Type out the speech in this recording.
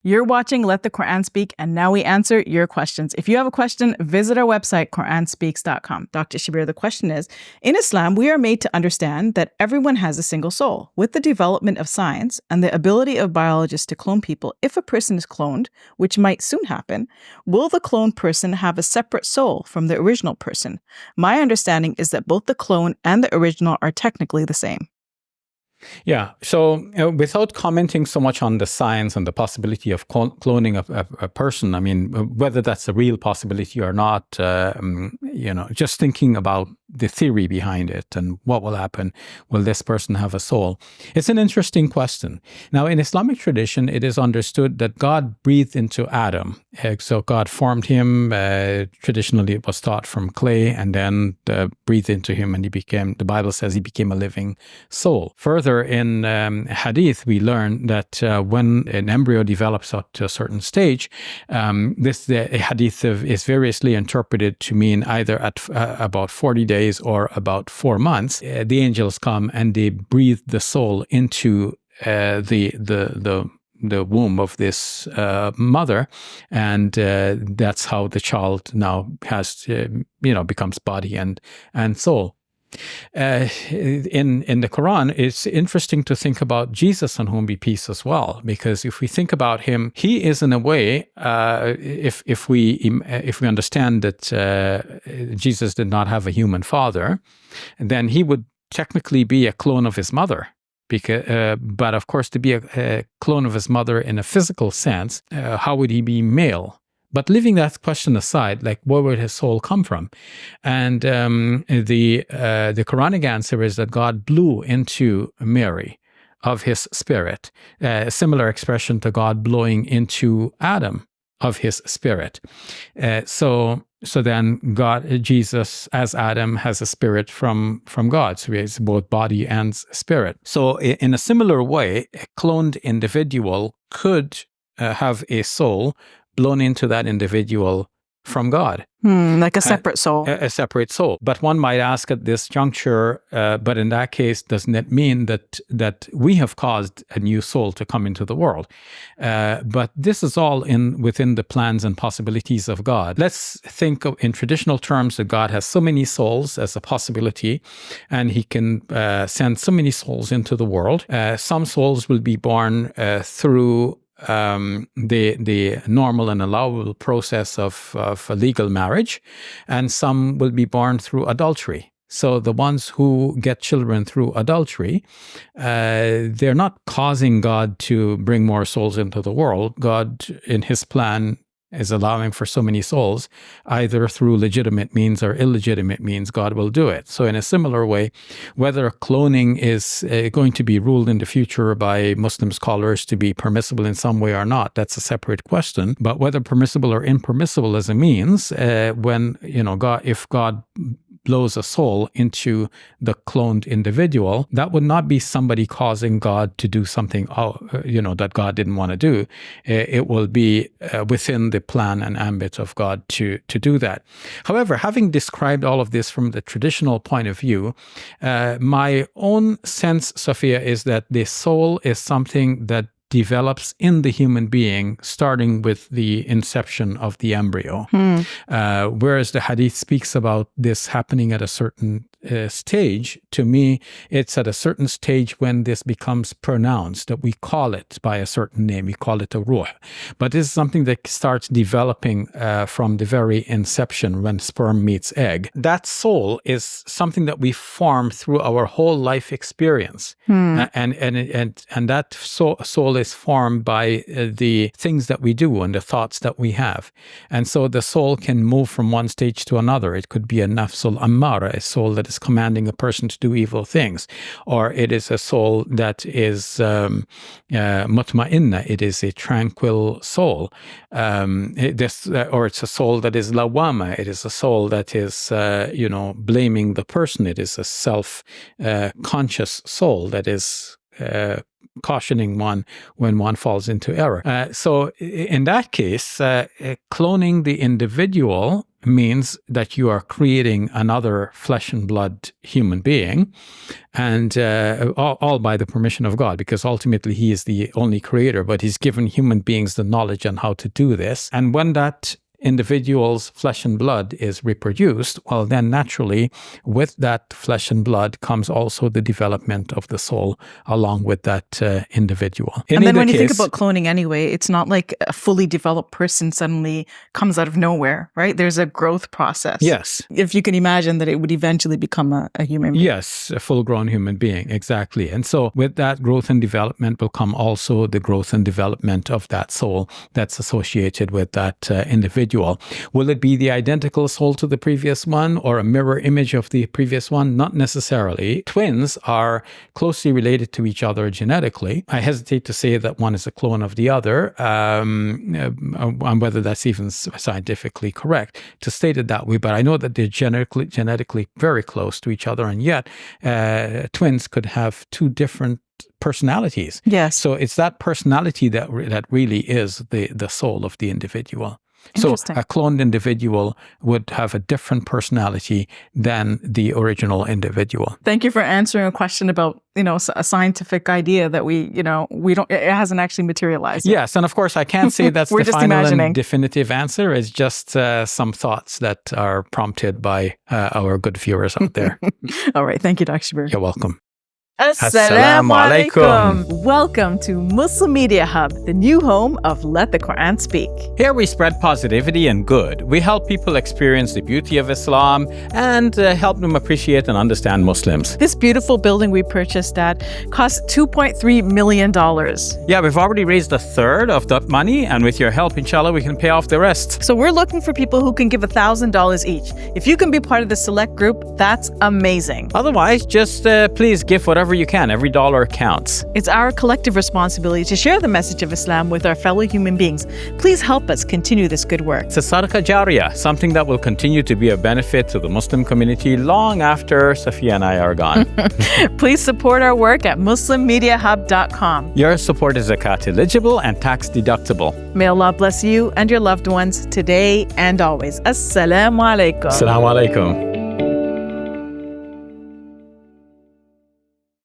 You're watching Let the Quran Speak, and now we answer your questions. If you have a question, visit our website, QuranSpeaks.com. Dr. Shabir, the question is, in Islam, we are made to understand that everyone has a single soul. With the development of science and the ability of biologists to clone people, if a person is cloned, which might soon happen, will the cloned person have a separate soul from the original person? My understanding is that both the clone and the original are technically the same. Yeah. So without commenting so much on the science and the possibility of cloning a person, I mean, whether that's a real possibility or not, just thinking about the theory behind it and what will happen, will this person have a soul? It's an interesting question. Now, in Islamic tradition, it is understood that God breathed into Adam. So God formed him. Traditionally, it was thought from clay, and then breathed into him, and the Bible says he became a living soul. Further, in Hadith, we learn that when an embryo develops up to a certain stage, the Hadith is variously interpreted to mean either at about 40 days or about 4 months. The angels come and they breathe the soul into the womb of this mother, and that's how the child now has becomes body and soul. In the Quran, it's interesting to think about Jesus, on whom be peace, as well, because if we think about him, he is in a way, if we understand that Jesus did not have a human father, then he would technically be a clone of his mother. But of course, to be a clone of his mother in a physical sense, how would he be male? But leaving that question aside, like, where would his soul come from? And the Quranic answer is that God blew into Mary of his spirit, a similar expression to God blowing into Adam of his spirit. So then Jesus, as Adam, has a spirit from God. So he has both body and spirit. So in a similar way, a cloned individual could have a soul blown into that individual from God. Like a separate soul. A separate soul. But one might ask at this juncture, but in that case, doesn't it mean that we have caused a new soul to come into the world? But this is all within the plans and possibilities of God. Let's think in traditional terms that God has so many souls as a possibility, and he can send so many souls into the world. Some souls will be born through the normal and allowable process of a legal marriage, and some will be born through adultery. So the ones who get children through adultery, they're not causing God to bring more souls into the world. God, in his plan, is allowing for so many souls, either through legitimate means or illegitimate means, God will do it. So in a similar way, whether cloning is going to be ruled in the future by Muslim scholars to be permissible in some way or not, that's a separate question. But whether permissible or impermissible as a means, if God blows a soul into the cloned individual, that would not be somebody causing God to do something, that God didn't want to do. It will be within the plan and ambit of God to do that. However, having described all of this from the traditional point of view, my own sense, Safiyyah, is that the soul is something that develops in the human being, starting with the inception of the embryo. Whereas the hadith speaks about this happening at a certain stage. To me, it's at a certain stage when this becomes pronounced, that we call it by a certain name. We call it a ruh. But this is something that starts developing from the very inception, when sperm meets egg. That soul is something that we form through our whole life experience. And that soul is formed by the things that we do and the thoughts that we have. And so the soul can move from one stage to another. It could be a nafsul ammara, a soul that is commanding a person to do evil things, or it is a soul that is mutma'inna, it is a tranquil soul. Or it's a soul that is lawama, it is a soul that is, blaming the person. It is a self-conscious soul that is cautioning one when one falls into error. So in that case, cloning the individual means that you are creating another flesh and blood human being, and all by the permission of God, because ultimately he is the only creator, but he's given human beings the knowledge on how to do this. And when that individual's flesh and blood is reproduced, well, then naturally with that flesh and blood comes also the development of the soul along with that individual. And then when you think about cloning anyway, it's not like a fully developed person suddenly comes out of nowhere, right? There's a growth process. Yes. If you can imagine that it would eventually become a human being. Yes, a full-grown human being, exactly. And so with that growth and development will come also the growth and development of that soul that's associated with that individual. Will it be the identical soul to the previous one or a mirror image of the previous one? Not necessarily. Twins are closely related to each other genetically. I hesitate to say that one is a clone of the other, and whether that's even scientifically correct to state it that way, but I know that they're genetically very close to each other, and yet twins could have two different personalities. Yes. So it's that personality that really is the soul of the individual. So a cloned individual would have a different personality than the original individual. Thank you for answering a question about, a scientific idea that we don't, it hasn't actually materialized. Yes. And of course, I can't say that's the final imagining. And definitive answer. It's just some thoughts that are prompted by our good viewers out there. All right. Thank you, Dr. Shabir. You're welcome. Assalamu alaikum. Welcome to Muslim Media Hub, the new home of Let the Quran Speak. Here we spread positivity and good. We help people experience the beauty of Islam and help them appreciate and understand Muslims. This beautiful building we purchased at cost $2.3 million. Yeah, we've already raised a third of that money, and with your help, inshallah, we can pay off the rest. So we're looking for people who can give $1,000 each. If you can be part of the select group, that's amazing. Otherwise, just please give whatever you can. Every dollar counts. It's our collective responsibility to share the message of Islam with our fellow human beings. Please help us continue this good work. It's a sadaqah jariyah, something that will continue to be a benefit to the Muslim community long after Safiyyah and I are gone. Please support our work at muslimmediahub.com. Your support is zakat eligible and tax deductible. May Allah bless you and your loved ones today and always. Assalamu alaikum. Assalamu alaikum.